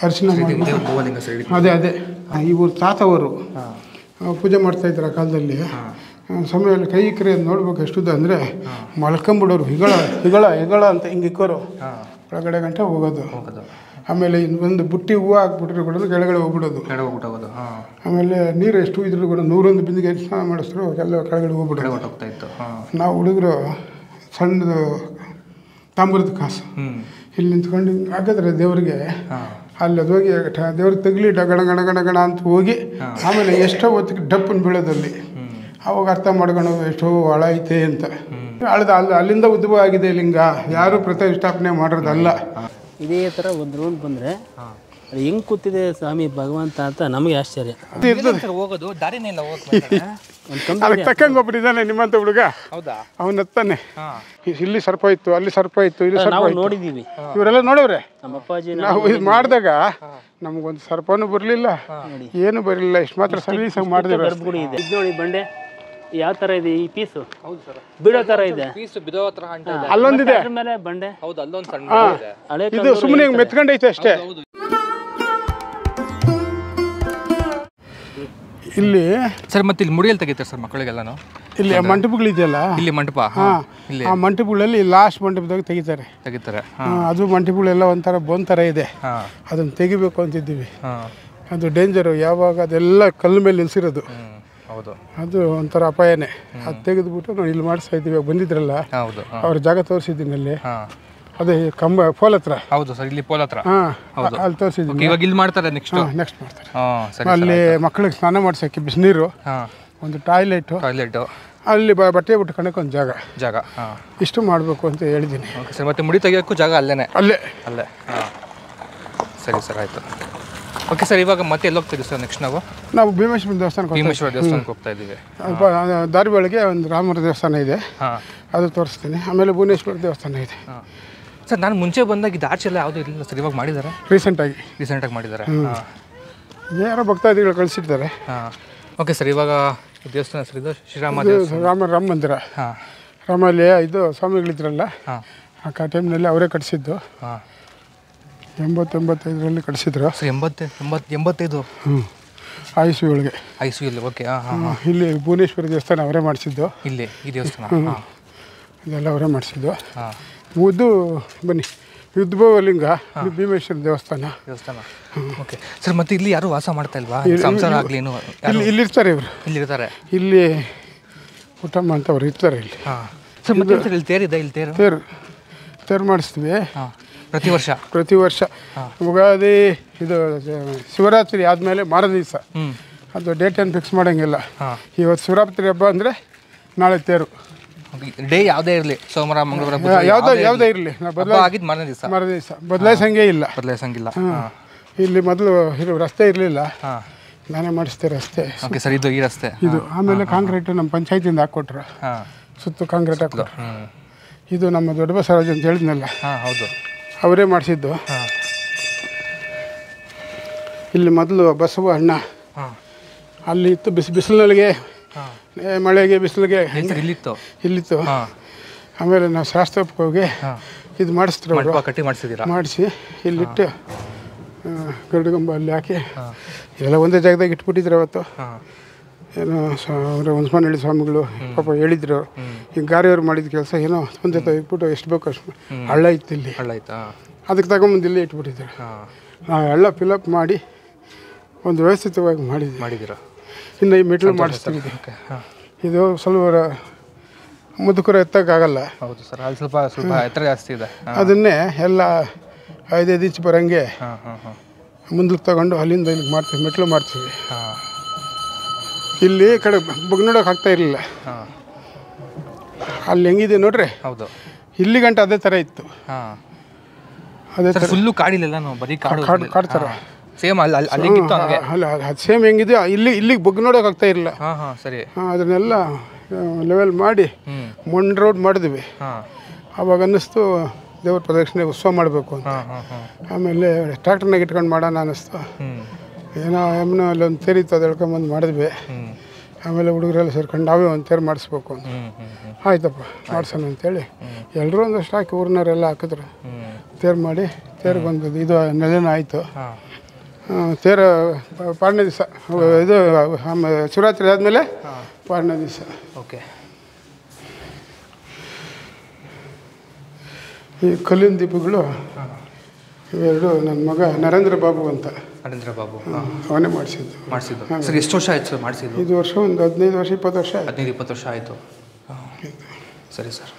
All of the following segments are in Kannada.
ಅರಿಶಿನ ಮಾಡಿ ಅದೇ ಇವರು ತಾತವರು ಪೂಜೆ ಮಾಡ್ತಾಯಿದ್ರು ಆ ಕಾಲದಲ್ಲಿ. ಸಮಯದಲ್ಲಿ ಕೈ ಕರೆ ನೋಡ್ಬೇಕು ಎಷ್ಟುದ ಅಂದರೆ ಮಲ್ಕೊಂಬಿಡೋರು ಹೆಗಳ ಅಂತ ಹಿಂಗೆ ಇಕ್ಕೋರು ಒಳಗಡೆ ಗಂಟೆ ಹೋಗೋದು. ಆಮೇಲೆ ಒಂದು ಬುಟ್ಟಿ ಹೂವು ಹಾಕ್ಬಿಟ್ರು ಕೂಡ ಕೆಳಗಡೆ ಹೋಗ್ಬಿಡೋದು. ಆಮೇಲೆ ನೀರು ಎಷ್ಟು ಇದ್ರು ಕೂಡ 101 ಬಿಂದಿಗೆ ಸ್ನಾನ ಮಾಡಿಸಿದ್ರು ಎಲ್ಲ ಕೆಳಗಡೆ ಹೋಗ್ಬಿಡೋದು. ನಾವು ಹುಡುಗರು ಸಣ್ಣದು ತಾಮ್ರದ ಕಾಸು ಇಲ್ಲಿ ನಿಂತ್ಕೊಂಡು ಹಾಕಿದ್ರೆ ದೇವ್ರಿಗೆ ಅಲ್ಲಿ ಅದು ಹೋಗಿ ದೇವ್ರಿಗೆ ತಗಲಿ ಗಣ ಗಣ ಗಣ ಗಣ ಅಂತ ಹೋಗಿ ಆಮೇಲೆ ಎಷ್ಟೋ ಹೊತ್ತಿಗೆ ಡಪ್ಪನ್ನು ಬೀಳೋದಲ್ಲಿ ಅವಾಗ ಅರ್ಥ ಮಾಡ್ಕೊಂಡು ಎಷ್ಟೋ ಹಾಳ ಐತೆ ಅಂತ. ಅಲ್ಲಿಂದ ಉದ್ಭವ ಆಗಿದೆ ಲಿಂಗ, ಯಾರು ಪ್ರತಿಷ್ಠಾಪನೆ ಮಾಡೋದಲ್ಲ. ಇದೇ ಥರ ಒಂದು ರೌಂಡ್ ಬಂದರೆ ಅದು ಹೆಂಗೆ ಕೂತಿದೆ ಸ್ವಾಮಿ ಭಗವಂತ ಅಂತ ನಮಗೆ ಆಶ್ಚರ್ಯ. ಹೋಗೋದು ದಾರಿನೇ ಇಲ್ಲ, ಅದಕ್ಕೆ ತಕ್ಕಂಗೆ ಒಬ್ಬರಿದ್ದಾನೆ ನಿಮ್ಮಂತ ಹುಡುಗ, ಅವನ ಹತ್ತಾನೆ. ಇಲ್ಲಿ ಸರ್ಪ ಇತ್ತು, ಅಲ್ಲಿ ಸರ್ಪ ಇತ್ತು, ಇಲ್ಲಿ ಸರ್ಪ ನೋಡಿದ್ದೀವಿ. ಇವರೆಲ್ಲ ನೋಡವ್ರೆ. ನಮ್ಮ ಅಪ್ಪಾಜಿ ನಾವು ಇದು ಮಾಡಿದಾಗ ನಮಗೊಂದು ಸರ್ಪನೂ ಬರಲಿಲ್ಲ, ಏನು ಬರಲಿಲ್ಲ. ಇಷ್ಟು ಮಾತ್ರ ಸರ್ವೀಸ್ ಮಾಡಿದ್ರೆ ಗರ್ಭಗುಡಿ ಇದೆ. ಇದು ನೋಡಿ ಬಂಡೆ ಯಾವ ಥರ ಇದೆ ಈ ಪೀಸು, ಬಿಡೋ ಥರ ಇದೆ. ಅಲ್ಲೊಂದಿದೆ ಮೇಲೆ ಬಂಡೆ, ಇದು ಸುಮ್ಮನೆ ಮೆತ್ಕೊಂಡೈತೆ ಅಷ್ಟೇ. ಇಲ್ಲಿ ಸರ್ ಮತ್ತೆ ಇಲ್ಲಿ ಮುಡಿಯಲ್ಲಿ ತೆಗಿತಾರೆ ಸರ್ ಮಕ್ಕಳಿಗೆಲ್ಲನೂ. ಇಲ್ಲಿ ಮಂಟಪಗಳಿದೆಯಲ್ಲ, ಇಲ್ಲಿ ಮಂಟಪ, ಆ ಮಂಟಪಗಳಲ್ಲಿ ಲಾಸ್ಟ್ ಮಂಟಪದಾಗ ತೆಗಿತಾರೆ. ಅದು ಮಂಟಪಗಳೆಲ್ಲ ಒಂಥರ ಬೋನ್ ಥರ ಇದೆ, ಅದನ್ನು ತೆಗಿಬೇಕು ಅಂತಿದ್ದೀವಿ. ಅದು ಡೇಂಜರು, ಯಾವಾಗ ಅದೆಲ್ಲ ಕಲ್ಲು ಮೇಲೆ ನಿಲ್ಸಿರೋದು, ಅದು ಒಂಥರ ಅಪಾಯನೇ. ಅದು ತೆಗೆದುಬಿಟ್ಟು ನಾವು ಇಲ್ಲಿ ಮಾಡಿಸ್ತಾ ಇದ್ದೀವಿ. ಬಂದಿದ್ರಲ್ಲ ಅವ್ರ ಜಾಗ ತೋರಿಸಿದ್ದೀನಿ ಅಲ್ಲಿ, ಅದೇ ಕಂಬ ಪೋಲ್ ಹತ್ರ. ಹೌದು ಸರ್, ಇಲ್ಲಿ ಪೋಲ್ ಹತ್ರ ಅಲ್ಲಿ ತೋರಿಸಿದ್ದೀನಿ. ಇವಾಗ ಇಲ್ಲಿ ಮಾಡ್ತಾರೆ, ನೆಕ್ಸ್ಟ್ ಮಾಡ್ತಾರೆ. ಅಲ್ಲಿ ಮಕ್ಕಳಿಗೆ ಸ್ನಾನ ಮಾಡ್ಸೋಕ್ಕೆ ಬಿಸಿನೀರು, ಒಂದು ಟಾಯ್ಲೆಟು, ಅಲ್ಲಿ ಬಟ್ಟೆ ಬಿಟ್ಟು ಕಣಕ್ಕೆ ಒಂದು ಜಾಗ ಇಷ್ಟು ಮಾಡಬೇಕು ಅಂತ ಹೇಳಿದ್ದೀನಿ ಸರ್. ಮತ್ತೆ ಮುಡಿ ತೆಗಿಯೋಕ್ಕೂ ಜಾಗ ಅಲ್ಲೇ. ಸರಿ ಸರ್, ಆಯಿತು. ಓಕೆ ಸರ್, ಇವಾಗ ಮತ್ತೆ ಎಲ್ಲಿ ಹೋಗ್ತೀವಿ ಸರ್ ನೆಕ್ಸ್ಟ್? ನಾವು ಭೀಮೇಶ್ವರ ದೇವಸ್ಥಾನಕ್ಕೆ ಹೋಗ್ತಾ ಇದ್ದೀವಿ. ದಾರಿ ಒಳಗೆ ಒಂದು ರಾಮರ ದೇವಸ್ಥಾನ ಇದೆ, ಅದು ತೋರಿಸ್ತೀನಿ. ಆಮೇಲೆ ಭುವನೇಶ್ವರ ದೇವಸ್ಥಾನ ಇದೆ. ಸರ್ ನಾನು ಮುಂಚೆ ಬಂದಾಗ ಇದು ಆಚೆ ಎಲ್ಲ ಯಾವುದೂ ಇರಲಿಲ್ಲ ಸರ್, ಇವಾಗ ಮಾಡಿದ್ದಾರೆ ರೀಸೆಂಟಾಗಿ ಮಾಡಿದ್ದಾರೆ. ಯಾರೋ ಭಕ್ತಾದಿಗಳು ಕಳಿಸಿರ್ತಾರೆ. ಓಕೆ ಸರ್, ಇವಾಗ ದೇವಸ್ಥಾನ ಸರ್ ಇದು ರಾಮ ಮಂದಿರ. ರಾಮಲ್ಲಿ ಇದು ಸ್ವಾಮಿಗಳಿದ್ರಲ್ಲ, ಆ ಟೈಮ್ನಲ್ಲಿ ಅವರೇ ಕಟ್ಟಿಸಿದ್ದು. 80-85ರಲ್ಲಿ ಕಟ್ಟಿಸಿದ್ರು. 85 ಐಸು ಒಳಗೆ. ಓಕೆ. ಇಲ್ಲಿ ಭುವನೇಶ್ವರ ದೇವಸ್ಥಾನ ಅವರೇ ಮಾಡಿಸಿದ್ದು. ಇಲ್ಲಿ ಈ ದೇವಸ್ಥಾನ ಇದೆಲ್ಲ ಅವರೇ ಮಾಡಿಸಿದ್ದು. ಮುದ್ದು ಬನ್ನಿ, ಯುದ್ಧಭವಲಿಂಗ ಭೀಮೇಶ್ವರ ದೇವಸ್ಥಾನ. ಓಕೆ ಸರ್, ಮತ್ತೆ ಇಲ್ಲಿ ಯಾರು ವಾಸ ಮಾಡ್ತಾ ಇಲ್ವಾ? ಸಂಸಾರ ಆಗಲಿ ಇಲ್ಲಿರ್ತಾರೆ ಇವರು, ಇಲ್ಲಿ ಊಟ ಅಂತವ್ರು ಇರ್ತಾರೆ ಇಲ್ಲಿ. ಸರ್ ಮತ್ತೆ ಇಲ್ಲಿ ತೇರಿದೆ, ಇಲ್ಲಿ ತೇರು ಮಾಡಿಸ್ತೀವಿ ಪ್ರತಿ ವರ್ಷ. ಉಗಾದಿ ಇದು ಶಿವರಾತ್ರಿ ಆದಮೇಲೆ ಮಾರ ದಿವಸ, ಅದು ಡೇಟ್ ಏನು ಫಿಕ್ಸ್ ಮಾಡೋಂಗಿಲ್ಲ. ಇವತ್ತು ಶಿವರಾತ್ರಿ ಹಬ್ಬ ಅಂದರೆ ನಾಳೆ ತೇರು. ಡೇ ಯಾವುದೇ ಇರಲಿ, ಸೋಮವಾರ ಮಂಗಳವಾರ ಯಾವುದೇ ಇರಲಿ, ಮಾರ ದಿವಸ ಬದಲಾಯಿಸಂಗೇ ಇಲ್ಲ. ಇಲ್ಲಿ ಮೊದಲು ರಸ್ತೆ ಇರಲಿಲ್ಲ, ನಾನೇ ಮಾಡಿಸ್ತೆ ರಸ್ತೆ. ಸರ್, ಇದು ಈ ರಸ್ತೆ ಇದು. ಆಮೇಲೆ ಕಾಂಕ್ರೀಟ್ ನಮ್ಮ ಪಂಚಾಯತಿಯಿಂದ ಹಾಕ್ಕೊಟ್ರು, ಸುತ್ತು ಕಾಂಕ್ರೀಟ್ ಹಾಕ್ಕೊಟ್ರು. ಇದು ನಮ್ಮ ದೊಡ್ಡ ಬಸವರಾಜ್ ಅಂತ ಹೇಳಿದ್ನಲ್ಲ, ಅವರೇ ಮಾಡಿಸಿದ್ದು. ಇಲ್ಲಿ ಮೊದಲು ಬಸವ ಅಣ್ಣ ಅಲ್ಲಿ ಇತ್ತು, ಬಿಸಿಲಿನೊಳಗೆ, ಮಳೆಗೆ ಬಿಸಿಲಿಗೆ ಇಲ್ಲಿತ್ತು. ಆಮೇಲೆ ನಾವು ಶಾಸ್ತ್ರಕ್ಕೆ ಹೋಗಿ ಇದು ಮಾಡಿಸಿದ್ರು, ಮಾಡಿಸಿ ಇಲ್ಲಿಟ್ಟು ಗರುಡಗಂಬ ಅಲ್ಲಿ ಹಾಕಿ ಎಲ್ಲ ಒಂದೇ ಜಾಗದಾಗ ಇಟ್ಬಿಟ್ಟಿದ್ರು. ಅವತ್ತು ಏನೋ ಅವರು ಹುಣಸಮನಹಳ್ಳಿ ಸ್ವಾಮಿಗಳು ಪಾಪ ಹೇಳಿದ್ರು, ಈಗ ಗಾರಿಯವ್ರು ಮಾಡಿದ ಕೆಲಸ ಏನೋ ಒಂದೇ ತೆಗೆದ್ಬಿಟ್ಟು ಎಷ್ಟು ಬೇಕು ಅಷ್ಟು ಹಳ್ಳ ಇತ್ತು ಇಲ್ಲಿ, ಅದಕ್ಕೆ ತಗೊಂಬಂದು ಇಲ್ಲೇ ಇಟ್ಬಿಟ್ಟಿದ್ರು. ನಾವು ಹಳ್ಳ ಫಿಲಪ್ ಮಾಡಿ ಒಂದು ವ್ಯವಸ್ಥಿತವಾಗಿ ಮಾಡಿದ್ದೀರ. ಇನ್ನು ಈ ಮೆಟ್ಲು ಮಾಡಿಸ್ತೀವಿ. ಇದು ಸ್ವಲ್ಪ ಮುದುಕರು ಎತ್ತಕ್ಕಾಗಲ್ಲ, ಸ್ವಲ್ಪ ಎತ್ತರ ಜಾಸ್ತಿ ಇದೆ. ಅದನ್ನೇ ಎಲ್ಲ 5-5 ಇಂಚ್ ಬರೋಂಗೆ ಮುಂದಕ್ಕೆ ತಗೊಂಡು ಅಲ್ಲಿಂದ ಇಲ್ಲಿಗೆ ಮಾಡ್ತೀವಿ, ಮೆಟ್ಲು ಮಾಡ್ತೀವಿ. ಇಲ್ಲಿ ಕಡೆ ಬಗ್ನೋಡೋಕೆ ಆಗ್ತಾ ಇರಲಿಲ್ಲ, ಅಲ್ಲಿ ಹೆಂಗಿದೆ ನೋಡ್ರಿ, ಇಲ್ಲಿ ಗಂಟ ಅದೇ ಥರ ಇತ್ತು. ಅದೇ ಥರ ಫುಲ್ಲು ಕಾಡಿಲ್ಲ, ಕಾಡು ಥರ ಸೇಮ್ ಅದು ಸೇಮ್ ಹೆಂಗಿದೆ, ಇಲ್ಲಿಗೆ ಬಗ್ನೋಡೋಕೆ ಆಗ್ತಾ ಇರಲಿಲ್ಲ. ಅದನ್ನೆಲ್ಲ ಲೆವೆಲ್ ಮಾಡಿ ಮಣ್ಣು ರೋಡ್ ಮಾಡಿದ್ವಿ. ಆವಾಗ ಅನ್ನಿಸ್ತು ದೇವ್ರ ಪ್ರದಕ್ಷಿಣೆ ಉತ್ಸವ ಮಾಡಬೇಕು ಅಂತ. ಆಮೇಲೆ ಟ್ರ್ಯಾಕ್ಟರ್ನಾಗ ಇಟ್ಕೊಂಡು ಮಾಡೋಣ ಅನ್ನಿಸ್ತು. ಏನೋ ಅಲ್ಲೊಂದು ತೇರಿತ್ತು, ಅದು ಎಳ್ಕೊಂಬಂದು ಮಾಡಿದ್ವಿ. ಆಮೇಲೆ ಹುಡುಗರೆಲ್ಲ ಸೇರ್ಕೊಂಡು ನಾವೇ ಒಂದು ತೇರು ಮಾಡಿಸ್ಬೇಕು ಅಂತ. ಆಯ್ತಪ್ಪ ಮಾಡ್ಸೋಣ ಅಂತೇಳಿ ಎಲ್ಲರೂ ಒಂದಷ್ಟು ಹಾಕಿ ಊರಿನವರೆಲ್ಲ ಹಾಕಿದ್ರು. ತೇರು ಮಾಡಿ ತೇರಿಗೆ ಬಂದದ್ದು ಇದು ನೆಲೆನ ಆಯಿತು. ತೇರು ಪಾಡನೇ ದಿವಸ ಇದು ಶಿವರಾತ್ರಿ ಆದಮೇಲೆ ಪಾಡನೇ ದಿವಸ. ಓಕೆ. ಈ ಕಲ್ಲಿನ ದೀಪಗಳು ಇವೆರಡು ನನ್ನ ಮಗ ನರೇಂದ್ರ ಬಾಬು ಅಂತ. ನರೇಂದ್ರ ಬಾಬು ಅವನೇ ಮಾಡಿಸಿದ್ದು. ಸರ್ ಎಷ್ಟು ವರ್ಷ ಆಯ್ತು ಸರ್ ಮಾಡಿಸಿದ್ದು? 5 ವರ್ಷ, ಒಂದು 15 ವರ್ಷ 20 ವರ್ಷ ಆಯ್ತು. 15-20 ವರ್ಷ ಆಯಿತು. ಸರಿ ಸರ್.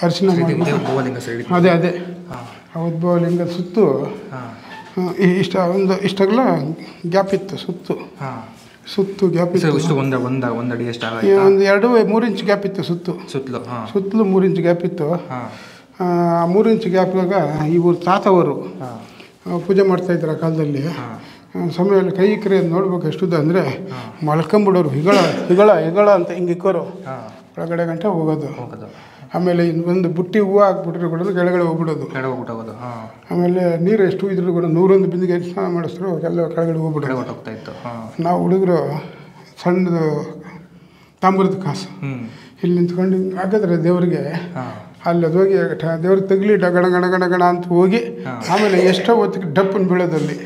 ಅರ್ಚನೆ ಮಾಡಿ ಉದ್ಭವಲಿಂಗ ಸರ್. ಅದೇ ಆ ಉದ್ಭವಲಿಂಗದ ಸುತ್ತು ಇಷ್ಟಗಲ ಗ್ಯಾಪ್ ಇತ್ತು. ಸುತ್ತು ಗ್ಯಾಪ್ ಇತ್ತು. ಒಂದು ಅಡಿ ಎಷ್ಟು ಒಂದು 2-3 ಇಂಚ್ ಗ್ಯಾಪ್ ಇತ್ತು. ಸುತ್ತಲೂ 3 ಇಂಚ್ ಗ್ಯಾಪ್ ಇತ್ತು. ಆ 3 ಇಂಚ್ ಗ್ಯಾಪ್ದಾಗ ಇವ್ರ ತಾತವರು ಪೂಜೆ ಮಾಡ್ತಾಯಿದ್ರು ಆ ಕಾಲದಲ್ಲಿ. ಸಮಯದಲ್ಲಿ ಕೈ ಕರೆಯೋದು ನೋಡ್ಬೇಕು ಎಷ್ಟುದ ಅಂದರೆ ಮಲ್ಕೊಂಬಿಡೋರು. ಹಿಗಳ ಅಂತ ಹಿಂಗೆ ಇಕ್ಕೋರು ಒಳಗಡೆ ಗಂಟೆ ಹೋಗೋದು. ಆಮೇಲೆ ಇನ್ನೊಂದು ಬುಟ್ಟಿ ಹೂವು ಹಾಕ್ಬಿಟ್ರೆ ಕೂಡ ಕೆಳಗಡೆ ಹೋಗ್ಬಿಡೋದು. ಆಮೇಲೆ ನೀರು ಎಷ್ಟು ಇದ್ರೂ ಕೂಡ 101 ಬಿಂದಿಗೆ ಸ್ನಾನ ಮಾಡಿಸಿದ್ರು ಎಲ್ಲ ಕೆಳಗಡೆ ಹೋಗ್ಬಿಡೋದು. ನಾವು ಹುಡುಗರು ಸಣ್ಣದು ತಾಮ್ರದ ಕಾಸು ಇಲ್ಲಿ ನಿಂತ್ಕೊಂಡು ಹಿಂಗೆ ಹಾಕಿದ್ರೆ ದೇವ್ರಿಗೆ ಅಲ್ಲಿ ಅದು ಹೋಗಿ ದೇವ್ರಿಗೆ ತಗಲಿ ಗಣ ಅಂತ ಹೋಗಿ ಆಮೇಲೆ ಎಷ್ಟೋ ಹೊತ್ತಿಗೆ ಡಪ್ಪನ್ನು ಬೀಳೋದಲ್ಲಿ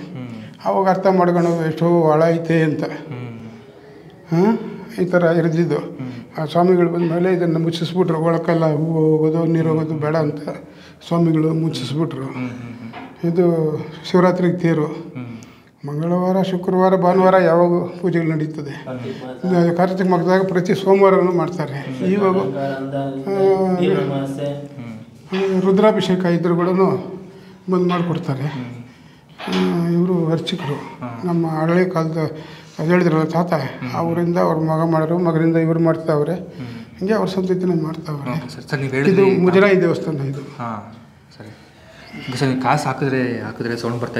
ಅವಾಗ ಅರ್ಥ ಮಾಡ್ಕೊಳೋದು ಎಷ್ಟೋ ಹಾಳ ಐತೆ ಅಂತ. ಈ ಥರ ಇರ್ದಿದ್ದು. ಆ ಸ್ವಾಮಿಗಳು ಬಂದ ಮೇಲೆ ಇದನ್ನು ಮುಚ್ಚಿಸ್ಬಿಟ್ರು. ಒಳಕ್ಕೆಲ್ಲ ಹೂವು ಹೋಗೋದು ನೀರು ಹೋಗೋದು ಬೇಡ ಅಂತ ಸ್ವಾಮಿಗಳು ಮುಚ್ಚಿಸ್ಬಿಟ್ರು. ಇದು ಶಿವರಾತ್ರಿಗೆ ತೇರು. ಮಂಗಳವಾರ, ಶುಕ್ರವಾರ, ಭಾನುವಾರ ಯಾವಾಗ ಪೂಜೆಗಳು ನಡೀತದೆ. ಕಾರ್ತಿಕ ಮಾಸದಾಗ ಪ್ರತಿ ಸೋಮವಾರನೂ ಮಾಡ್ತಾರೆ. ಇವಾಗ ರುದ್ರಾಭಿಷೇಕ ಇದ್ರೂ ಕೂಡ ಬಂದು ಮಾಡಿಕೊಡ್ತಾರೆ. ಇವರು ಅರ್ಚಕರು ನಮ್ಮ ಹಳೆ ಕಾಲದ ಹೇಳಿದ್ರಲ್ಲ ತಾತ, ಅವರಿಂದ ಅವ್ರ ಮಗ ಮಾಡೋರು, ಮಗರಿಂದ ಇವ್ರು ಮಾಡ್ತಾವ್ರೆ. ಹಿಂಗೆ ಅವ್ರ ಸಂತತಿನ ಮಾಡ್ತಾವ್ರೆ. ಇದು ಮುಜರಾಯಿ ದೇವಸ್ಥಾನ ಇದು. ಸರಿ ಸರ್, ಕಾಸು ಹಾಕಿದ್ರೆ ಸೌಂಡ್ ಬರ್ತಾ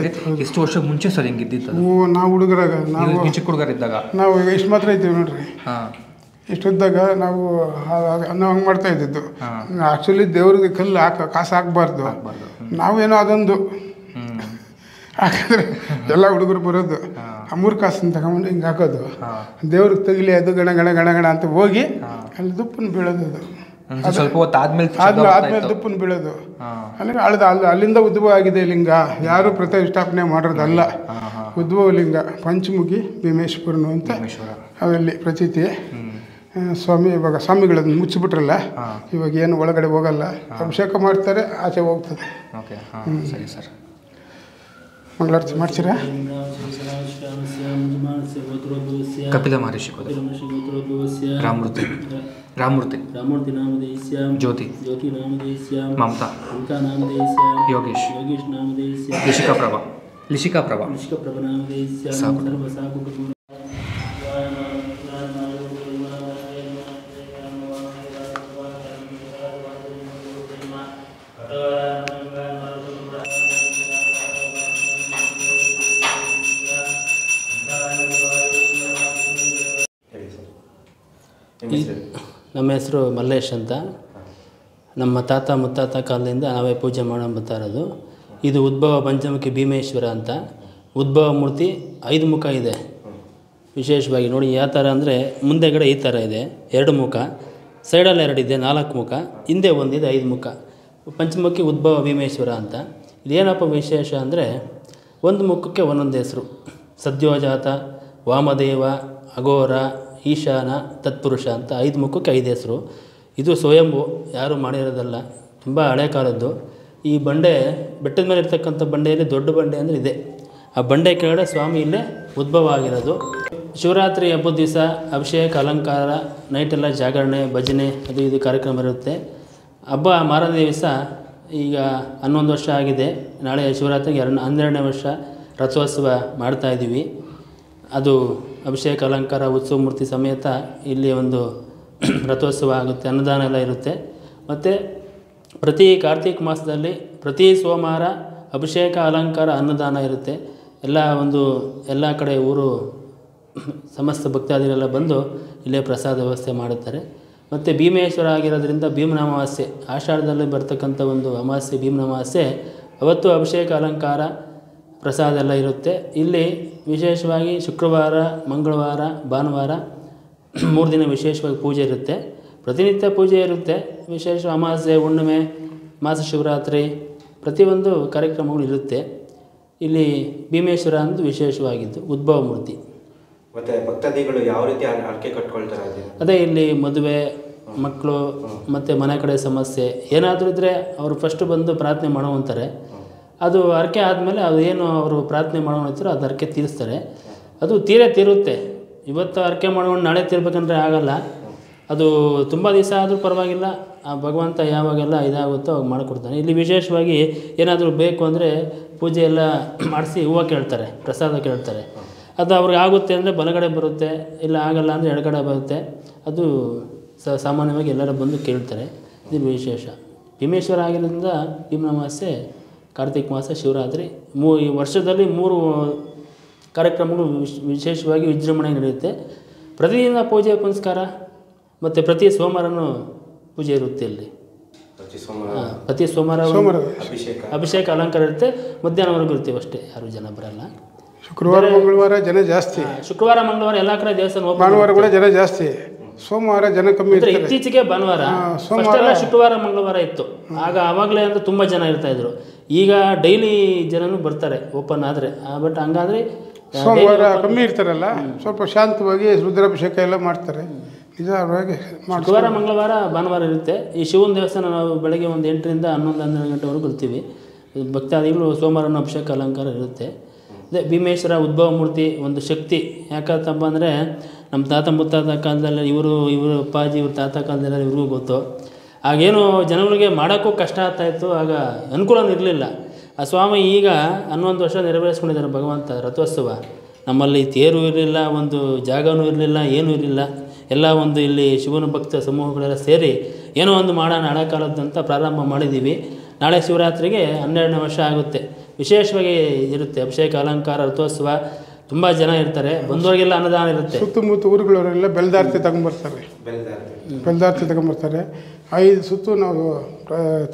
ಇತ್ತು. ಎಷ್ಟು ವರ್ಷ ಮುಂಚೆ ಸರ್ ಹಿಂಗಿದ್ದಿತ್ತು? ನಾವು ಹುಡುಗರಾಗ, ನಾವು ಚಿಕ್ಕ ಹುಡುಗರಿದ್ದಾಗ ನಾವು ಇಷ್ಟು ಮಾತ್ರ ಇದ್ದೀವಿ ನೋಡ್ರಿ. ಇಷ್ಟಿದ್ದಾಗ ನಾವು ಹಂಗೆ ಮಾಡ್ತಾ ಇದ್ದಿದ್ದು. ಆ್ಯಕ್ಚುಲಿ ದೇವ್ರಿಗೆ ಕಲ್ಲು ಕಾಸು ಹಾಕಬಾರ್ದು. ನಾವೇನೋ ಅದೊಂದು ಹಾಕಿದ್ರೆ ಎಲ್ಲ ಹುಡುಗರು ಬರೋದು. ಆ 3 ಕಾಸನ್ನು ತಗೊಂಡು ಹಿಂಗೆ ಹಾಕೋದು. ದೇವ್ರಿಗೆ ತಗಲಿ ಅದು ಗಣ ಅಂತ ಹೋಗಿ ಅಲ್ಲಿ ದುಪ್ಪನ್ನು ಬೀಳೋದು. ಅದು ಸ್ವಲ್ಪ ಹೊತ್ತು ಆದ್ಮೇಲೆ ದುಪ್ಪನ್ನು ಬೀಳೋದು. ಅಂದರೆ ಅಲ್ಲಿಂದ ಉದ್ಭವ ಆಗಿದೆ ಲಿಂಗ. ಯಾರು ಪ್ರತಿಷ್ಠಾಪನೆ ಮಾಡೋದಲ್ಲ. ಉದ್ಭವ ಲಿಂಗ ಪಂಚಮುಖಿ ಭೀಮೇಶ್ವರನು ಅಂತ ಅದಲ್ಲಿ ಪ್ರತೀತಿ. ಸ್ವಾಮಿ ಇವಾಗ ಸ್ವಾಮಿಗಳನ್ನು ಮುಚ್ಚಿಬಿಟ್ರಲ್ಲ, ಇವಾಗ ಏನು ಒಳಗಡೆ ಹೋಗಲ್ಲ. ಅಭಿಷೇಕ ಮಾಡ್ತಾರೆ, ಆಚೆ ಹೋಗ್ತದೆ. ಸರಿ ಸರ್. ಮಂಗಳಾರತಿ ಮಾಡ್ತೀರಾ? ಕಪಿಲ ಮಹರ್ಷಿ, ರಾಮಮೂರ್ತಿ, ಜ್ಯೋತಿ, ಮಮತಾ, ಯೋಗೇಶ್, ಲಿಶಿಕಾ ಪ್ರಭಾ ಸಾಕು. ನಮ್ಮ ಹೆಸರು ಮಲ್ಲೇಶ್ ಅಂತ. ನಮ್ಮ ತಾತ ಮುತ್ತಾತ ಕಾಲದಿಂದ ನಾವೇ ಪೂಜೆ ಮಾಡ್ತಾ ಇರೋದು. ಇದು ಉದ್ಭವ ಪಂಚಮುಖಿ ಭೀಮೇಶ್ವರ ಅಂತ. ಉದ್ಭವ ಮೂರ್ತಿ 5 ಮುಖ ಇದೆ. ವಿಶೇಷವಾಗಿ ನೋಡಿ ಯಾವ ಥರ ಅಂದರೆ ಮುಂದೆಗಡೆ ಈ ಥರ ಇದೆ 2 ಮುಖ, ಸೈಡಲ್ಲಿ 2 ಇದೆ 4 ಮುಖ, ಹಿಂದೆ ಒಂದಿದೆ 5 ಮುಖ. ಪಂಚಮುಖಿ ಉದ್ಭವ ಭೀಮೇಶ್ವರ ಅಂತ. ಇದೇನಪ್ಪ ವಿಶೇಷ ಅಂದರೆ ಒಂದು ಮುಖಕ್ಕೆ ಒಂದೊಂದು ಹೆಸರು. ಸದ್ಯೋಜಾತ, ವಾಮದೇವ, ಅಘೋರ, ಈಶಾನ, ತತ್ಪುರುಷ ಅಂತ 5 ಮುಖಕ್ಕೆ 5 ಹೆಸರು. ಇದು ಸ್ವಯಂಭೂ, ಯಾರೂ ಮಾಡಿರೋದಲ್ಲ, ತುಂಬ ಹಳೆ ಕಾಲದ್ದು. ಈ ಬಂಡೆ ಬೆಟ್ಟದ ಮೇಲೆ ಇರ್ತಕ್ಕಂಥ ಬಂಡೆಯಲ್ಲಿ ದೊಡ್ಡ ಬಂಡೆ ಅಂದರೆ ಇದೆ. ಆ ಬಂಡೆ ಕೆಳಗಡೆ ಸ್ವಾಮಿ ಇಲ್ಲೇ ಉದ್ಭವ ಆಗಿರೋದು. ಶಿವರಾತ್ರಿ ಹಬ್ಬದ ದಿವಸ ಅಭಿಷೇಕ, ಅಲಂಕಾರ, ನೈಟೆಲ್ಲ ಜಾಗರಣೆ, ಭಜನೆ ಅದು ಇದು ಕಾರ್ಯಕ್ರಮ ಇರುತ್ತೆ. ಹಬ್ಬ ಮಾರನೇ ದಿವಸ ಈಗ 11 ವರ್ಷ ಆಗಿದೆ. ನಾಳೆ ಶಿವರಾತ್ರಿಗೆ 12ನೇ ವರ್ಷ ರಥೋತ್ಸವ ಮಾಡ್ತಾಯಿದ್ದೀವಿ. ಅದು ಅಭಿಷೇಕ, ಅಲಂಕಾರ, ಉತ್ಸವ ಮೂರ್ತಿ ಸಮೇತ ಇಲ್ಲಿ ಒಂದು ರಥೋತ್ಸವ ಆಗುತ್ತೆ. ಅನ್ನದಾನ ಎಲ್ಲ ಇರುತ್ತೆ. ಮತ್ತು ಪ್ರತಿ ಕಾರ್ತಿಕ ಮಾಸದಲ್ಲಿ ಪ್ರತಿ ಸೋಮವಾರ ಅಭಿಷೇಕ, ಅಲಂಕಾರ, ಅನ್ನದಾನ ಇರುತ್ತೆ. ಎಲ್ಲ ಕಡೆ ಊರು ಸಮಸ್ತ ಭಕ್ತಾದಿಗಳೆಲ್ಲ ಬಂದು ಇಲ್ಲೇ ಪ್ರಸಾದ ವ್ಯವಸ್ಥೆ ಮಾಡುತ್ತಾರೆ. ಮತ್ತು ಭೀಮೇಶ್ವರ ಆಗಿರೋದ್ರಿಂದ ಭೀಮನ ಅಮಾವಾಸ್ಯೆ, ಆಷಾಢದಲ್ಲಿ ಬರ್ತಕ್ಕಂಥ ಒಂದು ಅಮಾವಾಸ್ಯೆ ಭೀಮನ ಅಮಾವಾಸ್ಯೆ ಅವತ್ತು ಅಭಿಷೇಕ ಅಲಂಕಾರ ಪ್ರಸಾದ ಎಲ್ಲ ಇರುತ್ತೆ. ಇಲ್ಲಿ ವಿಶೇಷವಾಗಿ ಶುಕ್ರವಾರ, ಮಂಗಳವಾರ, ಭಾನುವಾರ 3 ದಿನ ವಿಶೇಷವಾಗಿ ಪೂಜೆ ಇರುತ್ತೆ. ಪ್ರತಿನಿತ್ಯ ಪೂಜೆ ಇರುತ್ತೆ. ವಿಶೇಷ ಅಮಾವಾಸ್ಯೆ, ಹುಣ್ಣಿಮೆ, ಮಾಸ ಶಿವರಾತ್ರಿ ಪ್ರತಿಯೊಂದು ಕಾರ್ಯಕ್ರಮಗಳು ಇರುತ್ತೆ. ಇಲ್ಲಿ ಭೀಮೇಶ್ವರ ಅಂತ ವಿಶೇಷವಾಗಿದ್ದು ಉದ್ಭವ ಮೂರ್ತಿ. ಮತ್ತು ಭಕ್ತಾದಿಗಳು ಯಾವ ರೀತಿ ಹರಕೆ ಕಟ್ಕೊಳ್ತಾರೆ? ಅದೇ ಇಲ್ಲಿ ಮದುವೆ, ಮಕ್ಕಳು ಮತ್ತು ಮನೆ ಕಡೆ ಸಮಸ್ಯೆ ಏನಾದರೂ ಇದ್ದರೆ ಅವರು ಫಸ್ಟ್ ಬಂದು ಪ್ರಾರ್ಥನೆ ಮಾಡುವಂತಾರೆ. ಅದು ಹರಕೆ ಆದಮೇಲೆ ಅದು ಏನು ಅವರು ಪ್ರಾರ್ಥನೆ ಮಾಡೋಂತಾರೋ ಅದು ಹರಕೆ ತೀರಿಸ್ತಾರೆ. ಅದು ತೀರುತ್ತೆ. ಇವತ್ತು ಹರಕೆ ಮಾಡ್ಕೊಂಡು ನಾಳೆ ತೀರ್ಬೇಕಂದ್ರೆ ಆಗಲ್ಲ. ಅದು ತುಂಬ ದಿವಸ ಆದರೂ ಪರವಾಗಿಲ್ಲ, ಆ ಭಗವಂತ ಯಾವಾಗೆಲ್ಲ ಇದಾಗುತ್ತೋ ಅವಾಗ ಮಾಡಿಕೊಡ್ತಾನೆ. ಇಲ್ಲಿ ವಿಶೇಷವಾಗಿ ಏನಾದರೂ ಬೇಕು ಅಂದರೆ ಪೂಜೆ ಎಲ್ಲ ಮಾಡಿಸಿ ಹೂವು ಕೇಳ್ತಾರೆ, ಪ್ರಸಾದ ಕೇಳ್ತಾರೆ. ಅದು ಅವ್ರಿಗೆ ಆಗುತ್ತೆ ಅಂದರೆ ಬಲಗಡೆ ಬರುತ್ತೆ, ಇಲ್ಲ ಆಗಲ್ಲ ಅಂದರೆ ಎಡಗಡೆ ಬರುತ್ತೆ. ಅದು ಸಾಮಾನ್ಯವಾಗಿ ಎಲ್ಲರೂ ಬಂದು ಕೇಳ್ತಾರೆ. ಇದು ವಿಶೇಷ. ಭೀಮೇಶ್ವರ ಆಗಿರೋದ್ರಿಂದ ಭೀಮನಮಾವಾಸ್ಯೆ, ಕಾರ್ತಿಕ ಮಾಸ, ಶಿವರಾತ್ರಿ ಈ ವರ್ಷದಲ್ಲಿ 3 ಕಾರ್ಯಕ್ರಮಗಳು ವಿಶೇಷವಾಗಿ ವಿಜೃಂಭಣೆಗೆ ನಡೆಯುತ್ತೆ. ಪ್ರತಿದಿನ ಪೂಜೆ ಪುನಸ್ಕಾರ ಮತ್ತು ಪ್ರತಿ ಸೋಮವಾರನೂ ಪೂಜೆ ಇರುತ್ತೆ. ಇಲ್ಲಿ ಪ್ರತಿ ಸೋಮವಾರ ಅಭಿಷೇಕ ಅಲಂಕಾರ ಇರುತ್ತೆ. ಮಧ್ಯಾಹ್ನವರೆಗೂ ಇರ್ತೀವಿ ಅಷ್ಟೇ, ಯಾರು ಜನ ಬರಲ್ಲ. ಶುಕ್ರವಾರ ಮಂಗಳವಾರ ಜನ ಜಾಸ್ತಿ. ಶುಕ್ರವಾರ ಮಂಗಳವಾರ ಎಲ್ಲ ಕಡೆ ದೇವಸ್ಥಾನ, ಭಾನುವಾರ ಕೂಡ ಜನ ಜಾಸ್ತಿ, ಸೋಮವಾರ ಜನ ಕಮ್ಮಿ ಇರ್ತಾರೆ. ಇತ್ತೀಚೆಗೆ ಭಾನುವಾರ, ಫಸ್ಟೆಲ್ಲ ಶುಕ್ರವಾರ ಮಂಗಳವಾರ ಇತ್ತು. ಆವಾಗಲೇ ಅಂದರೆ ತುಂಬ ಜನ ಇರ್ತಾಯಿದ್ರು. ಈಗ ಡೈಲಿ ಜನನೂ ಬರ್ತಾರೆ ಓಪನ್ ಆದರೆ. ಬಟ್ ಹಂಗಾದರೆ ಸೋಮವಾರ ಕಮ್ಮಿ ಇರ್ತಾರಲ್ಲ, ಸ್ವಲ್ಪ ಶಾಂತವಾಗಿ ರುದ್ರಾಭಿಷೇಕ ಎಲ್ಲ ಮಾಡ್ತಾರೆ. ನಿಜವಾಗಿ ಶುಕ್ರವಾರ ಮಂಗಳವಾರ ಭಾನುವಾರ ಇರುತ್ತೆ. ಈ ಶಿವನ ದೇವಸ್ಥಾನ ನಾವು ಬೆಳಗ್ಗೆ ಒಂದು 8ರಿಂದ 11-12 ಗಂಟೆವರೆಗೂ ಇರ್ತೀವಿ. ಭಕ್ತಾದಿಗಳು ಸೋಮವಾರನ ಅಭಿಷೇಕ ಅಲಂಕಾರ ಇರುತ್ತೆ. ಅದೇ ಭೀಮೇಶ್ವರ ಉದ್ಭವ ಮೂರ್ತಿ ಒಂದು ಶಕ್ತಿ. ಯಾಕಂತಪ್ಪ ಅಂದರೆ ನಮ್ಮ ತಾತ ಮುತ್ತಾತ ಕಾಲದಲ್ಲಿ ಇವರು ಅಪ್ಪಾಜಿ ಇವ್ರ ತಾತ ಕಾಲದಲ್ಲ ಇವ್ರಿಗೂ ಗೊತ್ತು. ಆಗೇನು ಜನಗಳಿಗೆ ಮಾಡೋಕ್ಕೂ ಕಷ್ಟ ಆಗ್ತಾಯಿತ್ತು, ಆಗ ಅನುಕೂಲನೂ ಇರಲಿಲ್ಲ. ಆ ಸ್ವಾಮಿ ಈಗ 11 ವರ್ಷ ನೆರವೇರಿಸ್ಕೊಂಡಿದ್ದಾರೆ ಭಗವಂತ ರಥೋತ್ಸವ. ನಮ್ಮಲ್ಲಿ ತೇರು ಇರಲಿಲ್ಲ, ಒಂದು ಜಾಗನೂ ಇರಲಿಲ್ಲ, ಏನೂ ಇರಲಿಲ್ಲ. ಎಲ್ಲ ಒಂದು ಇಲ್ಲಿ ಶಿವನ ಭಕ್ತ ಸಮೂಹಗಳೆಲ್ಲ ಸೇರಿ ಏನೋ ಒಂದು ಮಾಡೋಣ ಹಳೆ ಕಾಲದಂತ ಪ್ರಾರಂಭ ಮಾಡಿದ್ದೀವಿ. ನಾಳೆ ಶಿವರಾತ್ರಿಗೆ 12ನೇ ವರ್ಷ ಆಗುತ್ತೆ. ವಿಶೇಷವಾಗಿ ಇರುತ್ತೆ ಅಭಿಷೇಕ ಅಲಂಕಾರ, ರಥೋತ್ಸವ. ತುಂಬ ಜನ ಇರ್ತಾರೆ, ಬಂದವರಿಗೆಲ್ಲ ಅನ್ನದಾನ ಇರುತ್ತೆ. ಸುತ್ತಮುತ್ತ ಊರುಗಳವರೆಲ್ಲ ಬೆಲ್ದಾರ್ತಿ ತಗೊಂಬರ್ತಾರೆ. 5 ಸುತ್ತು ನಾವು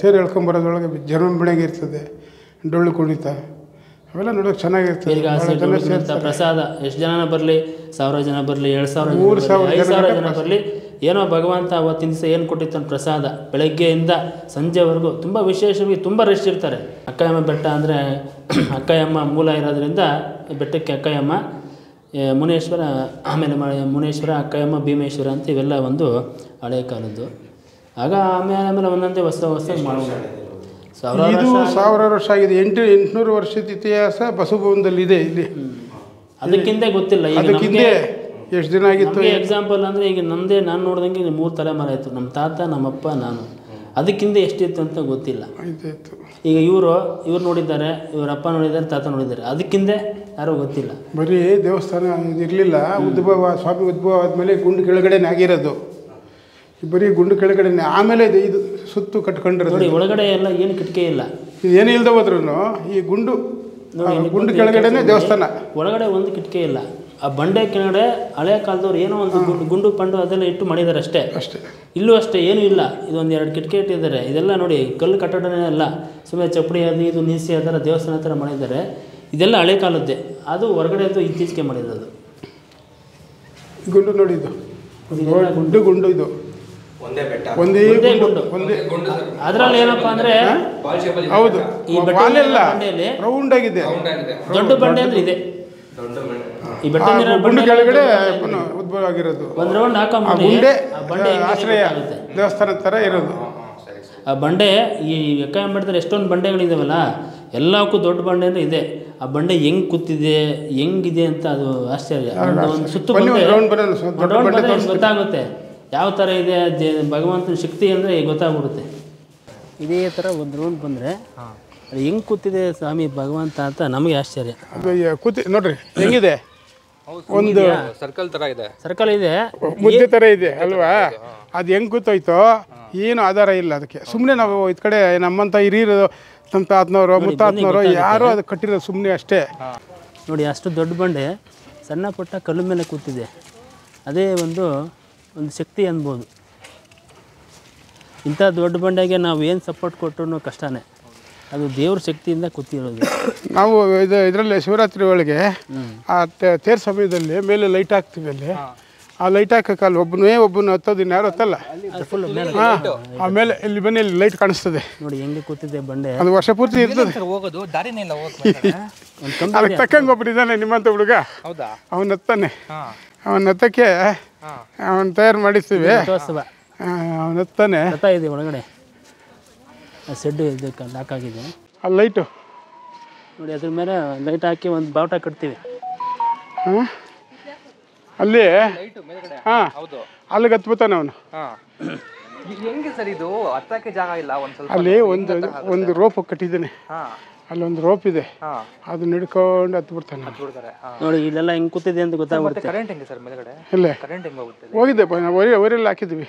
ತೇರು ಎಳ್ಕೊಂಬರೋದ್ರೊಳಗೆ ಜನ್ಮಬಿಣಗೆ ಇರ್ತದೆ, ಡೊಳ್ಳು ಕುಣಿತ ಅವೆಲ್ಲ ನೋಡೋಕೆ ಚೆನ್ನಾಗಿರ್ತದೆ. ಪ್ರಸಾದ ಎಷ್ಟು ಜನ ಬರಲಿ, 1000 ಜನ ಬರಲಿ, 2000 5,000 ಜನ ಬರಲಿ, ಏನೋ ಭಗವಂತ ಅವತ್ತಿನ ದಿವಸ ಏನು ಕೊಟ್ಟಿರ್ತಾನೆ ಪ್ರಸಾದ. ಬೆಳಗ್ಗೆಯಿಂದ ಸಂಜೆವರೆಗೂ ತುಂಬ ವಿಶೇಷವಾಗಿ ತುಂಬ ರಶ್ ಇರ್ತಾರೆ. ಅಕ್ಕಯಮ್ಮ ಬೆಟ್ಟ ಅಂದರೆ ಅಕ್ಕಯಮ್ಮ ಮೂಲ ಇರೋದ್ರಿಂದ ಬೆಟ್ಟಕ್ಕೆ ಅಕ್ಕಯಮ್ಮ, ಮುನೇಶ್ವರ, ಆಮೇಲೆ ಮುನೇಶ್ವರ, ಅಕ್ಕಯಮ್ಮ, ಭೀಮೇಶ್ವರ ಅಂತ ಇವೆಲ್ಲ ಒಂದು ಹಳೆಯ ಕಾಲದ್ದು. ಆಗ ಆಮೇಲೆ ಒಂದೊಂದೇ ಹೊಸ ಮಾಡೋದು. 1000 ವರ್ಷ ಆಗಿದೆ. 800 ವರ್ಷದ ಇತಿಹಾಸ ಬಸವಭವನದಲ್ಲಿದೆ ಇಲ್ಲಿ. ಅದಕ್ಕಿಂತ ಗೊತ್ತಿಲ್ಲ. ಅದಕ್ಕಿಂತ ಎಷ್ಟು ದಿನ ಆಗಿತ್ತು ಎಕ್ಸಾಂಪಲ್ ಅಂದರೆ ಈಗ ನಾನು ನೋಡಿದಂಗೆ 3 ತಲೆಮಾರು ಆಯಿತು. ನಮ್ಮ ತಾತ, ನಮ್ಮಪ್ಪ, ನಾನು. ಅದಕ್ಕಿಂತ ಎಷ್ಟಿತ್ತು ಅಂತ ಗೊತ್ತಿಲ್ಲ. ಈಗ ಇವರು ನೋಡಿದ್ದಾರೆ, ಇವರಪ್ಪ ನೋಡಿದ್ದಾರೆ, ತಾತ ನೋಡಿದ್ದಾರೆ. ಅದಕ್ಕಿಂತ ಯಾರೋ ಗೊತ್ತಿಲ್ಲ. ಬರೀ ದೇವಸ್ಥಾನ ಇರಲಿಲ್ಲ. ಸ್ವಾಮಿ ಉದ್ಭವ ಆದಮೇಲೆ ಗುಂಡು ಕೆಳಗಡೆನೇ ಆಗಿರೋದು. ಬರೀ ಗುಂಡು ಕೆಳಗಡೆನೆ. ಆಮೇಲೆ ಇದು ಸುತ್ತು ಕಟ್ಕೊಂಡಿರೋದು. ನೋಡಿ ಒಳಗಡೆ ಎಲ್ಲ ಏನು ಕಿಟಕಿ ಇಲ್ಲ, ಏನು ಇಲ್ಲದೆ ಹೋದ್ರೂ ಈ ಗುಂಡು ಕೆಳಗಡೆನೆ ದೇವಸ್ಥಾನ. ಒಳಗಡೆ ಒಂದು ಕಿಟಕಿ ಇಲ್ಲ. ಆ ಬಂಡೆ ಕೆಳಗಡೆ ಹಳೆಯ ಕಾಲದವ್ರು ಏನೋ ಒಂದು ಗುಂಡು ಪಂಡು ಅದೆಲ್ಲ ಇಟ್ಟು ಮಾಡಿದ್ದಾರೆ ಅಷ್ಟೇ. ಇಲ್ಲೂ ಅಷ್ಟೇ ಏನೂ ಇಲ್ಲ. ಇದೊಂದು 2 ಕಿಟಕಿ ಇಟ್ಟಿದ್ದಾರೆ. ಇದೆಲ್ಲ ನೋಡಿ ಕಲ್ಲು ಕಟ್ಟಡನೇ ಅಲ್ಲ, ಸುಮ್ಮನೆ ಚಪ್ಪಡಿ ಅದು ಇದು ನಿಲ್ಲಿಸಿ ಆ ಥರ ದೇವಸ್ಥಾನ ಥರ ಮಾಡಿದ್ದಾರೆ. ಇದೆಲ್ಲ ಹಳೆ ಕಾಲದ್ದೇ. ಅದು ಹೊರಗಡೆ ಅದು ಇತ್ತೀಚೆಗೆ ಮಾಡಿರೋದು. ಗುಂಡು ನೋಡಿದ್ದು ಗುಂಡು ಇದು ಒಂದೇ ಗುಂಡು. ಅದರಲ್ಲಿ ಏನಪ್ಪ ಅಂದರೆ ಹೌದು, ಈ ಬಂಡೆಯಲ್ಲಿ ರೌಂಡ್ ಆಗಿದೆ. ದೊಡ್ಡ ಬಂಡೆ ಅಂದ್ರೆ ಇದೆ. ಈ ಗುಂಡು ಕೆಳಗಡೆ ಉದ್ಭವ ಆಗಿರೋದು. ಒಂದು ರೌಂಡ್ ಹಾಕೊಂಡ್ಬಂಡೆ ಆಶ್ರಯ ದೇವಸ್ಥಾನ ಥರ ಇರೋದು. ಆ ಬಂಡೆ ಈ ಎಕ್ಕಯ್ಯನ ಬೆಟ್ಟದಲ್ಲಿ ಎಷ್ಟೊಂದು ಬಂಡೆಗಳಿದಾವಲ್ಲ, ಎಲ್ಲಕ್ಕೂ ದೊಡ್ಡ ಬಂಡೆ ಅಂದರೆ ಇದೆ. ಆ ಬಂಡೆ ಹೆಂಗೆ ಕೂತಿದೆ, ಹೆಂಗಿದೆ ಅಂತ ಅದು ಆಶ್ಚರ್ಯ. ಒಂದು ಸುತ್ತು ಗೊತ್ತಾಗುತ್ತೆ ಯಾವ ಥರ ಇದೆ ಭಗವಂತನ ಶಕ್ತಿ ಅಂದರೆ ಗೊತ್ತಾಗ್ಬಿಡುತ್ತೆ. ಇದೇ ಥರ ಒಂದು ರೌಂಡ್ ಬಂದರೆ ಅದು ಹೆಂಗೆ ಕೂತಿದೆ ಸ್ವಾಮಿ ಭಗವಂತ ಅಂತ ನಮಗೆ ಆಶ್ಚರ್ಯ. ಕೂತಿ ನೋಡ್ರಿ ಹೆಂಗಿದೆ, ಒಂದು ಸರ್ಕಲ್ ಥರ ಇದೆ, ಸರ್ಕಲ್ ಇದೆ, ಮುದ್ದೆ ಥರ ಇದೆ ಅಲ್ವಾ. ಅದು ಹೆಂಗೆ ಕೂತೋಯ್ತೋ ಏನು ಆಧಾರ ಇಲ್ಲ ಅದಕ್ಕೆ. ಸುಮ್ಮನೆ ನಾವು ಈ ಕಡೆ ನಮ್ಮಂಥ ಹಿರಿಯರು, ನಮ್ಮ ತಾತನವರು ಮುತ್ತಾತನವರು ಯಾರೋ ಅದು ಕಟ್ಟಿರೋದು ಸುಮ್ಮನೆ ಅಷ್ಟೇ. ನೋಡಿ ಅಷ್ಟು ದೊಡ್ಡ ಬಂಡೆ ಸಣ್ಣ ಪುಟ್ಟ ಕಲ್ಲು ಮೇಲೆ ಕೂತಿದೆ. ಅದೇ ಒಂದು ಶಕ್ತಿ ಅನ್ಬೋದು. ಇಂಥ ದೊಡ್ಡ ಬಂಡೆಗೆ ನಾವು ಏನು ಸಪೋರ್ಟ್ ಕೊಟ್ಟರು ಕಷ್ಟನೇ. ಅದು ದೇವ್ರ ಶಕ್ತಿಯಿಂದ ಕೂತಿರೋದು. ನಾವು ಇದರಲ್ಲಿ ಶಿವರಾತ್ರಿ ಒಳಗೆ ಆ ತೇರ್ ಸಮಯದಲ್ಲಿ ಮೇಲೆ ಲೈಟ್ ಹಾಕ್ತೀವಿ. ಅಲ್ಲಿ ಆ ಲೈಟ್ ಹಾಕಕ್ಕೆ ಅಲ್ಲಿ ಒಬ್ಬನು ಹತ್ತೋದು ಇನ್ಯಾರು ಹತ್ತಲ್ಲ. ಆಮೇಲೆ ಇಲ್ಲಿ ಬನ್ನಿ, ಇಲ್ಲಿ ಲೈಟ್ ಕಾಣಿಸ್ತದೆ ನೋಡಿ ಹೆಂಗೆ ಕೂತಿದೆ ಬಂಡೆ. ಅದು ವರ್ಷ ಪೂರ್ತಿ ಇರ್ತದೆ. ಹೋಗೋದು ದಾರಿನೇ ಇಲ್ಲ ಅದಕ್ಕೆ ತಕ್ಕಂಗೆ ಒಬ್ಬರಿದ್ದಾನೆ ನಿಮ್ಮಂತ ಹುಡುಗ, ಹೌದಾ? ಅವನ ಹತ್ತಾನೆ. ಅವನ ಹತ್ತಕ್ಕೆ ಅವನು ತಯಾರು ಮಾಡಿಸ್ತೀವಿ. ಅವನ ಹತ್ತಾನೆ ಇದೆ ಒಳಗಡೆ ಸೆಡ್ ಇದಕ್ಕೆ ಲಾಕ್ ಆಗಿದೆ. ಆ ಲೈಟು ನೋಡಿ, ಅದ್ರ ಮೇಲೆ ಲೈಟ್ ಹಾಕಿ ಒಂದು ಬಾವುಟ ಕಟ್ತೀವಿ. ಅಲ್ಲಿ ಅಲ್ಲಿಗೆ ಹತ್ಬಿತಾನೆ ಅವನು. ಹೆಂಗೆ ಸರ್ ಇದು ಹತ್ತಕ್ಕೆ ಜಾಗ ಇಲ್ಲ? ಅಲ್ಲಿ ಒಂದು ರೋಪ್ ಕಟ್ಟಿದ್ದಾನೆ. ಅಲ್ಲೊಂದು ರೋಪ್ ಇದೆ, ಅದು ಹಿಡ್ಕೊಂಡು ಹತ್ಬಿಡ್ತಾನೆ. ನೋಡಿ ಇಲ್ಲೆಲ್ಲ ಹೆಂಗೆ ಕೂತಿದೆ ಅಂತ ಗೊತ್ತಾಗುತ್ತೆ. ಕರೆಂಟ್ ಹೆಂಗೆ ಸರ್ ಮೇಲ್ಗಡೆ? ಇಲ್ಲೇ ಕರೆಂಟ್ ಹೆಂಗೆ ಹೋಗುತ್ತೆ? ಹೋಗಿದೆ, ಒರೆಲ್ಲ ಹಾಕಿದ್ವಿ,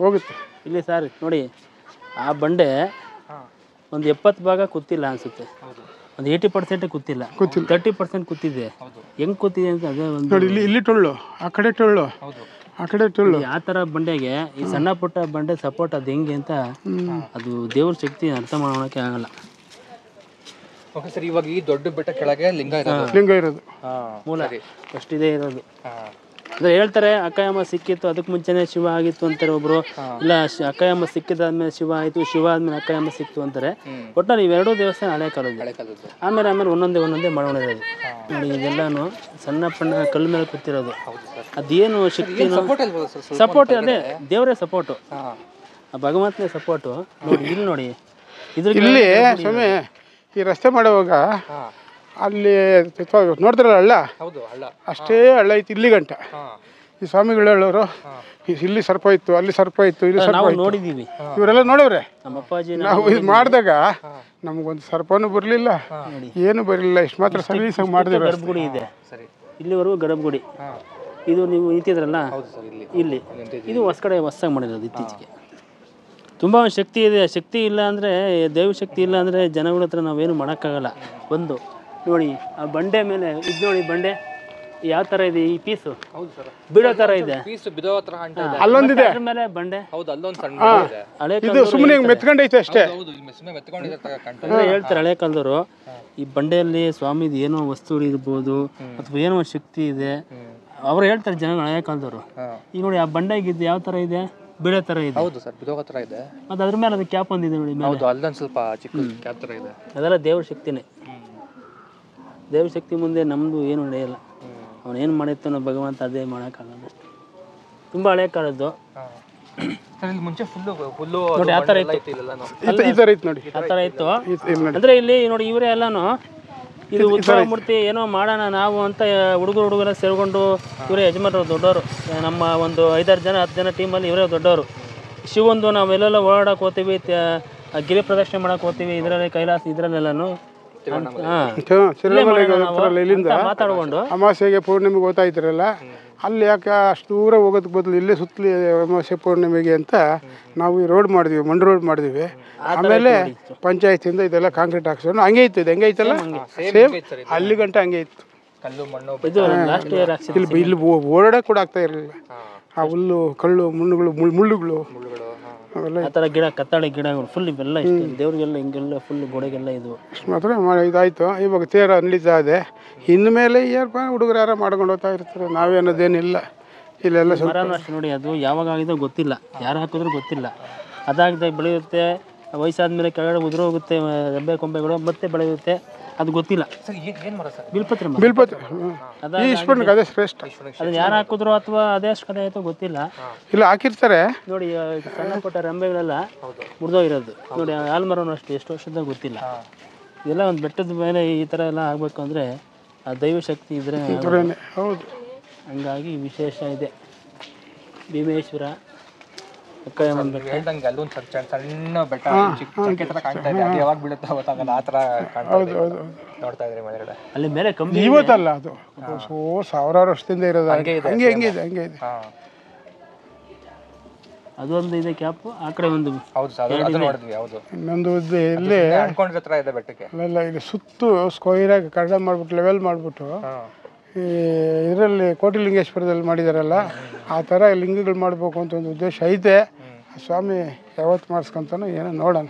ಹೋಗುತ್ತೆ. ಇಲ್ಲಿ ಸರ್ ನೋಡಿ, ಆ ಬಂಡೆ ಒಂದು 70 ಭಾಗ ಕೂತಿಲ್ಲ ಅನ್ಸುತ್ತೆ, ಒಂದು 80% ಕೂತಿಲ್ಲ, 30% ಕೂತಿದೆ. ಹೆಂಗ್ ಕೂತಿದೆ ಅಂತ ಅದೇ ಒಂದು ನೋಡಿ. ಇಲ್ಲಿ ಟೊಳ್ಳು, ಆ ಕಡೆ ಟೊಳ್ಳು, ಆ ಕಡೆ ಟೊಳ್ಳು. ಆ ಥರ ಬಂಡೆಗೆ ಈ ಸಣ್ಣ ಪುಟ್ಟ ಬಂಡೆ ಸಪೋರ್ಟ್ ಅದು ಹೆಂಗೆ ಅಂತ ಅದು ದೇವ್ರ ಶಕ್ತಿ ಅರ್ಥ ಮಾಡೋಕ್ಕೆ ಆಗಲ್ಲ. ಓಕೆ ಸರ್, ಇವಾಗ ಈ ದೊಡ್ಡ ಬೆಟ್ಟ ಕೆಳಗೆ ಲಿಂಗ ಇರೋದು ಮೂಲ ಅಷ್ಟಿದೆ ಇರೋದು. ಅಂದರೆ ಹೇಳ್ತಾರೆ ಅಕ್ಕಯಮ್ಮ ಸಿಕ್ಕಿತ್ತು, ಅದಕ್ಕೆ ಮುಂಚೆನೇ ಶಿವ ಆಗಿತ್ತು ಅಂತಾರೆ ಒಬ್ರು. ಇಲ್ಲ ಅಕ್ಕಯಮ್ಮ ಸಿಕ್ಕಿದಾದ್ಮೇಲೆ ಶಿವ ಆಯಿತು, ಶಿವ ಆದ್ಮೇಲೆ ಅಕ್ಕಯಮ್ಮ ಸಿಕ್ತು ಅಂತಾರೆ. ಒಟ್ನಲ್ಲಿ ಇವೆರಡೂ ದೇವಸ್ಥಾನ ಹಳೆ ಕಾಲದ್ದು. ಆಮೇಲೆ ಒಂದೊಂದೇ ಮಾಡೋಣಿರೋದು. ನೋಡಿ ಇದೆಲ್ಲಾನು ಸಣ್ಣ ಪಣ್ಣ ಕಲ್ಲು ಮೇಲೆ ಕೂತಿರೋದು. ಅದೇನು ಶಕ್ತಿ ಸಪೋರ್ಟ್, ಅದೇ ದೇವರೇ ಸಪೋರ್ಟು, ಭಗವಂತನೇ ಸಪೋರ್ಟು. ನೋಡಿ ಇಲ್ಲಿ ನೋಡಿ, ಇಲ್ಲಿ ಸ್ವಾಮಿ ಈ ರಸ್ತೆ ಮಾಡುವಾಗ ಅಲ್ಲಿ ನೋಡಿದ್ರಲ್ಲ ಹಳ್ಳ, ಅಷ್ಟೇ ಹಳ್ಳ ಐತಿ ಇಲ್ಲಿ ಗಂಟ. ಈ ಸ್ವಾಮಿಗಳು ಹೇಳೋರು ಇಲ್ಲಿ ಸರ್ಪ ಇತ್ತು, ಅಲ್ಲಿ ಸರ್ಪ ಇತ್ತು, ಇಲ್ಲಿ ಸರ್ಪ ನೋಡಿದೀವಿ. ಇವರೆಲ್ಲ ನೋಡವ್ರೆ. ನಮ್ಮ ಅಪ್ಪಾಜಿ ನಾವು ಇದು ಮಾಡಿದಾಗ ನಮಗೊಂದು ಸರ್ಪನೂ ಬರಲಿಲ್ಲ, ಏನು ಬರಲಿಲ್ಲ. ಇಷ್ಟು ಮಾತ್ರ ಸರ್ವೀಸ್ ಮಾಡಿದ್ರೆ. ಗರ್ಭಗುಡಿ ಇದೆ ಇಲ್ಲಿವರೆಗೂ, ಗರ್ಭಗುಡಿ. ಇದು ನೀವು ನಿಂತಿದ್ರಲ್ಲ ಇಲ್ಲಿ, ಇದು ಹೊಸಾಗಿ ಮಾಡಿರೋದು ಇತ್ತೀಚೆಗೆ. ತುಂಬ ಶಕ್ತಿ ಇದೆ. ಶಕ್ತಿ ಇಲ್ಲ ಅಂದರೆ, ದೈವ ಶಕ್ತಿ ಇಲ್ಲ ಅಂದರೆ ಜನಗಳ ಹತ್ರ ನಾವೇನು ಮಾಡೋಕ್ಕಾಗಲ್ಲ. ಒಂದು ನೋಡಿ ಆ ಬಂಡೆ ಮೇಲೆ ಇದು ನೋಡಿ, ಬಂಡೆ ಯಾವ ಥರ ಇದೆ, ಈ ಪೀಸು ಬಿಡೋ ಥರ ಇದೆ. ಅಲ್ಲೊಂದಿದೆ ಮೇಲೆ ಬಂಡೆ, ಇದು ಸುಮ್ಮನೆ ಮೆತ್ಕೊಂಡೈತೆ ಅಷ್ಟೇ ಅಂದರೆ ಹೇಳ್ತಾರೆ ಹಳೆ ಕಾಲದವರು. ಈ ಬಂಡೆಯಲ್ಲಿ ಸ್ವಾಮಿದು ಏನೋ ವಸ್ತು ಇರ್ಬೋದು ಅಥವಾ ಏನೋ ಶಕ್ತಿ ಇದೆ ಅವ್ರು ಹೇಳ್ತಾರೆ ಜನಗಳು, ಹಳೆ ಕಾಲದವರು. ಈಗ ನೋಡಿ ಆ ಬಂಡೆಗಿದ್ದು ಯಾವ ಥರ ಇದೆ, ಬಿಡೋ ಥರ ಇದೆ. ಹೌದು ಸರ್, ಬಿಡೋ ಥರ ಇದೆ. ಮತ್ತು ಅದ್ರ ಮೇಲೆ ಅದು ಕ್ಯಾಪ್ ಒಂದಿದೆ ನೋಡಿ. ಹೌದು, ಅಲ್ಲೊಂದು ಸ್ವಲ್ಪ ಚಿಕ್ಕ ಕ್ಯಾಪ್ ಥರ ಇದೆ. ಅದೆಲ್ಲ ದೇವ್ರ ಶಕ್ತಿನೇ. ದೇವ್ರ ಶಕ್ತಿ ಮುಂದೆ ನಮ್ಮದು ಏನು ನಡೆಯಲ್ಲ. ಅವನೇನು ಮಾಡಿರ್ತಾನೋ ಭಗವಂತ ಅದೇ ಮಾಡೋಕ್ಕಾಗಲ್ಲ. ತುಂಬ ಹಳೆ ಕಾಲದ್ದು. ಮುಂಚೆ ಫುಲ್ಲು ನೋಡಿ ಆ ಥರ ಇತ್ತು, ಆ ಥರ ಇತ್ತು. ಅಂದರೆ ಇಲ್ಲಿ ನೋಡಿ ಇವರೇ ಎಲ್ಲಾನು ಇದು ಉತ್ಸವ ಮೂರ್ತಿ ಏನೋ ಮಾಡೋಣ ನಾವು ಅಂತ ಹುಡುಗರ ಸೇರಿಕೊಂಡು ಇವರೇ ಯಜಮಾನರು, ದೊಡ್ಡವರು. ನಮ್ಮ ಒಂದು 5-6 ಜನ 10 ಜನ ಟೀಮಲ್ಲಿ ಇವರೇ ದೊಡ್ಡವರು. ಶಿವಂದು ನಾವೆಲ್ಲೆಲ್ಲ ಓಡಾಡಕ್ಕೆ ಹೋಗ್ತೀವಿ, ಗಿರಿ ಪ್ರದಕ್ಷಿಣೆ ಮಾಡಕ್ಕೆ ಹೋಗ್ತೀವಿ, ಇದರಲ್ಲಿ ಕೈಲಾಸ ಇದರಲ್ಲೆಲ್ಲನೂ ಇಲ್ಲಿಂದ ಮಾತಾಡ್ಕೊಂಡು ಅಮಾವಾಸ್ಯೆಗೆ ಪೌರ್ಣಿಮೆಗೆ ಹೋಗ್ತಾ ಇದ್ರಲ್ಲ, ಅಲ್ಲಿ ಯಾಕೆ ಅಷ್ಟು ದೂರ ಹೋಗೋದಕ್ಕೆ ಬದಲು ಇಲ್ಲೇ ಸುತ್ತಲಿ ಅಮಾವಾಸ್ಯೆ ಪೌರ್ಣಿಮೆಗೆ ಅಂತ ನಾವು ಈ ರೋಡ್ ಮಾಡಿದ್ವಿ, ಮಣ್ಣು ರೋಡ್ ಮಾಡಿದ್ವಿ. ಆಮೇಲೆ ಪಂಚಾಯತಿಂದ ಇದೆಲ್ಲ ಕಾಂಕ್ರೀಟ್ ಹಾಕ್ಸೋಣ. ಹಂಗೆ ಇತ್ತು, ಇದು ಹೆಂಗೆ ಐತಲ್ಲ ಸೇಮ್ ಅಲ್ಲಿ ಗಂಟ ಹಂಗೆ ಇತ್ತು. ಇಲ್ಲಿ ಓಡಾಡಕ್ಕೆ ಕೂಡ ಆಗ್ತಾ ಇರಲಿಲ್ಲ. ಆ ಹುಲ್ಲು, ಕಳ್ಳು, ಮುಳ್ಳುಗಳು ಆ ಥರ ಗಿಡ, ಕತ್ತಾಳೆ ಗಿಡಗಳು ಫುಲ್ ಇವೆಲ್ಲ ಇಷ್ಟ. ದೇವ್ರಿಗೆಲ್ಲ ಹಿಂಗೆಲ್ಲ ಫುಲ್ ಗೋಡೆಗೆಲ್ಲ ಇದು ಮಾತ್ರ ಇದಾಯಿತು. ಇವಾಗ ತೇರ ನಡೀತಾ ಇದೆ. ಇನ್ಮೇಲೆ ಏನಪ್ಪ ಹುಡುಗರು ಯಾರು ಮಾಡ್ಕೊಂಡು ಹೋಗ್ತಾ ಇರ್ತಾರೆ, ನಾವೇನೋದೇನಿಲ್ಲ. ಇಲ್ಲೆಲ್ಲ ಮರನೂ ಅಷ್ಟೇ ನೋಡಿ, ಅದು ಯಾವಾಗ ಆಗಿದೋ ಗೊತ್ತಿಲ್ಲ, ಯಾರು ಹಾಕಿದ್ರೂ ಗೊತ್ತಿಲ್ಲ. ಅದಾಗದಾಗ ಬೆಳೆಯುತ್ತೆ, ವಯಸ್ಸಾದ್ಮೇಲೆ ಕೆಳಗಡೆ ಉದುರೋಗುತ್ತೆ ರೆಂಬೆ ಕೊಂಬೆಗಳು, ಮತ್ತೆ ಬೆಳೆಯುತ್ತೆ, ಅದು ಗೊತ್ತಿಲ್ಲ. ಬಿಲ್ಪತ್ರೆ ಅದೇ ಶ್ರೇಷ್ಠ. ಅದನ್ನ ಯಾರು ಹಾಕಿದ್ರು ಅಥವಾ ಅದೇ ಅಷ್ಟು ಕಡೆ ಆಯಿತು ಗೊತ್ತಿಲ್ಲ. ಇಲ್ಲ ಹಾಕಿರ್ತಾರೆ ನೋಡಿ ಸಣ್ಣ ಪುಟ್ಟ ರೆಂಬೆಗಳೆಲ್ಲ ಮುರಿದೋಗಿರೋದು ನೋಡಿ. ಆಲ್ಮರನೂ ಅಷ್ಟೇ ಎಷ್ಟು ವರ್ಷದ ಗೊತ್ತಿಲ್ಲ. ಇದೆಲ್ಲ ಒಂದು ಬೆಟ್ಟದ ಮೇಲೆ ಈ ಥರ ಎಲ್ಲ ಆಗಬೇಕು ಅಂದರೆ ಆ ದೈವ ಶಕ್ತಿ ಇದ್ರೆ ಹೌದು. ಹಂಗಾಗಿ ವಿಶೇಷ ಇದೆ. ಭೀಮೇಶ್ವರ ಅಕ್ಕಯ್ಯಮ್ಮನ ಹೇಳ್ದಂಗೆ ಅಲ್ಲೊಂದು ಸಣ್ಣ ಬೆಟ್ಟ ಚಿಕ್ಕ ಥರ ಕಾಣ್ತಾ ಇದೆ. ಅದು ಯಾವಾಗ ಬೀಳುತ್ತಾ ಗೊತ್ತಾಗಲ್ಲ, ಆ ಥರ ನೋಡ್ತಾ ಇದ್ರಿ ಮೇಲ್ಗಡೆ. ಅಲ್ಲಿ ಮೇಲೆ ಕಂಬಿ ಇವತ್ತಲ್ಲ, ಅದು ಸಾವಿರಾರು ವರ್ಷದಿಂದ ಇರೋದು. ಹಂಗೆ ಇದೆ. ಅದೊಂದು ಇದೆ ಕ್ಯಾಪ್, ಆ ಕಡೆ ಒಂದು. ಹೌದು ಸರ್, ಅದು ನೋಡಿದ್ವಿ. ಹೌದು, ಇನ್ನೊಂದು ಇಲ್ಲಿ ಅನ್ಕೊಂಡಿರೋ ಥರ ಇದೆ ಬೆಟ್ಟಕ್ಕೆ. ಅಲ್ಲ, ಇಲ್ಲಿ ಸುತ್ತು ಸ್ಕ್ವೈರಾಗಿ ಕಡ್ಡ ಮಾಡಿಬಿಟ್ಟು ಲೆವೆಲ್ ಮಾಡಿಬಿಟ್ಟು ಈ ಇದರಲ್ಲಿ ಕೋಟಿಲಿಂಗೇಶ್ವರದಲ್ಲಿ ಮಾಡಿದಾರಲ್ಲ, ಆ ಥರ ಲಿಂಗಗಳು ಮಾಡಬೇಕು ಅಂತ ಒಂದು ಉದ್ದೇಶ ಐತೆ. ಸ್ವಾಮಿ ಯಾವತ್ತು ಮಾಡಿಸ್ಕೊಂತಾನೋ ಏನೋ ನೋಡೋಣ.